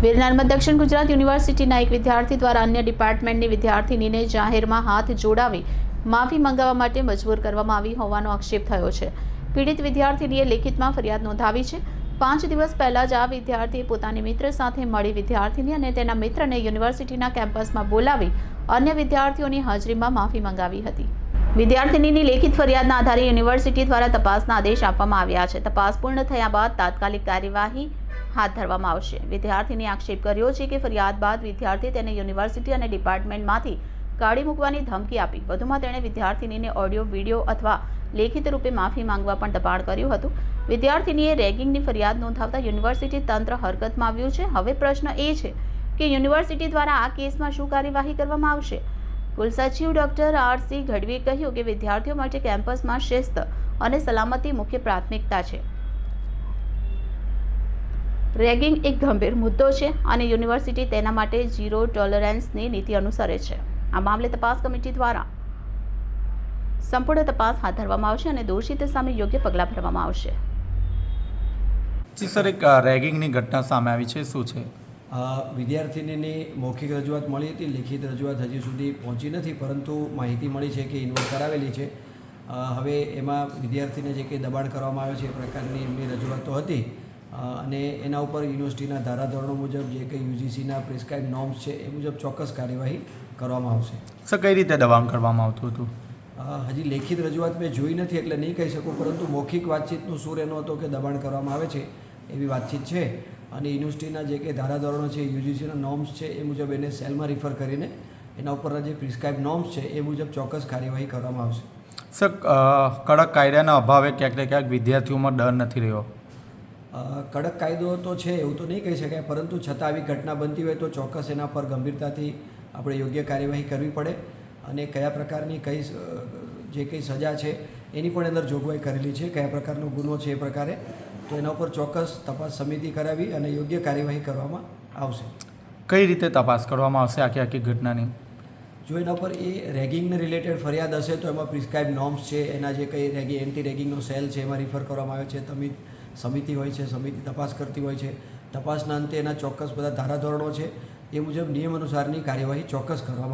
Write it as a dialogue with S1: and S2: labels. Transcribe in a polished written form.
S1: વીર નર્મદ દક્ષિણ ગુજરાત યુનિવર્સિટીના એક વિદ્યાર્થી દ્વારા અન્ય ડિપાર્ટમેન્ટની વિદ્યાર્થીનીને જાહેરમાં હાથ જોડાવી માફી મંગાવવા માટે મજબૂર કરવામાં આવી હોવાનો આક્ષેપ થયો છે. પીડિત વિદ્યાર્થીનીએ લેખિતમાં ફરિયાદ નોંધાવી છે. 5 દિવસ પહેલા જ આ વિદ્યાર્થીએ પોતાની મિત્ર સાથે મળી વિદ્યાર્થીની અને તેના મિત્રને યુનિવર્સિટીના કેમ્પસમાં બોલાવી અન્ય વિદ્યાર્થીઓની હાજરીમાં માફી મંગાવી હતી. વિદ્યાર્થીનીની લેખિત ફરિયાદના આધારે યુનિવર્સિટી દ્વારા તપાસના આદેશ આપવામાં આવ્યા છે. તપાસ પૂર્ણ થયા બાદ તાત્કાલિક કાર્યવાહી હાથ ધરવામાં આવશે. વિદ્યાર્થીને આક્ષેપ કર્યો છે કે ફરિયાદ બાદ વિદ્યાર્થી તેને યુનિવર્સિટી અને ડિપાર્ટમેન્ટમાંથી કાઢી મૂકવાની ધમકી આપી. વધુમાં તેણે વિદ્યાર્થીનીને ઓડિયો, વિડીયો અથવા લેખિત રૂપે માફી માંગવા પણ દબાણ કર્યું હતું. વિદ્યાર્થીનીએ રેગિંગની ફરિયાદ નોંધાવતા યુનિવર્સિટી તંત્ર હરકતમાં આવ્યું છે. હવે પ્રશ્ન એ છે કે યુનિવર્સિટી દ્વારા આ કેસમાં શું કાર્યવાહી કરવામાં આવશે. કુલસચિવ ડોક્ટર આર.સી. ગઢવીએ કહ્યું કે વિદ્યાર્થીઓ માટે કેમ્પસમાં શિસ્ત અને સલામતી મુખ્ય પ્રાથમિકતા છે. રેગિંગ એક ગંભીર મુદ્દો છે અને યુનિવર્સિટી તેના માટે ઝીરો ટોલરન્સની નીતિ અનુસરે છે. આ મામલે તપાસ કમિટી દ્વારા સંપૂર્ણ તપાસ હાથ ધરવામાં આવશે અને દોષિત સામે યોગ્ય પગલાં ભરવામાં આવશે.
S2: જી સર, એક રેગિંગની ઘટના સામે આવી છે, શું છે?
S3: વિદ્યાર્થીનીની મૌખિક રજૂઆત મળી હતી. લેખિત રજૂઆત હજી સુધી પહોંચી નથી, પરંતુ માહિતી મળી છે કે ઇન્વોલ્વ કરાવેલી છે. હવે એમાં વિદ્યાર્થીને જે કંઈ દબાણ કરવામાં આવે છે એ પ્રકારની એમની રજૂઆતો હતી અને એના ઉપર યુનિવર્સિટીના ધારાધોરણો મુજબ જે કંઈ યુજીસીના પ્રિસ્ક્રાઇબ નોર્મ્સ છે એ મુજબ ચોક્કસ કાર્યવાહી કરવામાં આવશે.
S2: સર, કઈ રીતે દબાણ કરવામાં આવતું હતું?
S3: હજી લેખિત રજૂઆત મેં જોઈ નથી એટલે નહીં કહી શકું, પરંતુ મૌખિક વાતચીતનું સૂર એનો હતો કે દબાણ કરવામાં આવે છે એવી વાતચીત છે અને યુનિવર્સિટીના જે કંઈ ધારાધોરણો છે, યુજીસીના નોર્મ્સ છે એ મુજબ એને સેલમાં રિફર કરીને એના ઉપરના જે પ્રિસ્ક્રાઇબ નોર્મ્સ છે એ મુજબ ચોક્કસ કાર્યવાહી કરવામાં આવશે.
S2: સર, કડક કાયદાના અભાવે ક્યાંક ને ક્યાંક વિદ્યાર્થીઓમાં ડર નથી રહ્યો.
S3: કડક કાયદો તો છે એવું તો નહીં કહી શકાય, પરંતુ છતાં આવી ઘટના બનતી હોય તો ચોક્કસ એના પર ગંભીરતાથી આપણે યોગ્ય કાર્યવાહી કરવી પડે અને કયા પ્રકારની કઈ જે કંઈ સજા છે એની પણ અંદર જોગવાઈ કરેલી છે. કયા પ્રકારનો ગુનો છે એ પ્રકારે તો એના ઉપર ચોક્કસ તપાસ સમિતિ કરાવી અને યોગ્ય કાર્યવાહી કરવામાં આવશે.
S2: કઈ રીતે તપાસ કરવામાં આવશે આખી ઘટનાની?
S3: જો એના પર એ રેગિંગને રિલેટેડ ફરિયાદ હશે તો એમાં પ્રિસ્ક્રાઇબ નોર્મ્સ છે, એના જે કંઈ એન્ટી રેગિંગનો સેલ છે એમાં રિફર કરવામાં આવે છે. સમિતિ હોય છે, સમિતિ તપાસ કરતી હોય છે. તપાસના અંતે એના ચોક્કસ બધા ધારાધોરણો છે એ મુજબ નિયમ અનુસારની કાર્યવાહી ચોક્કસ કરવામાં આવશે.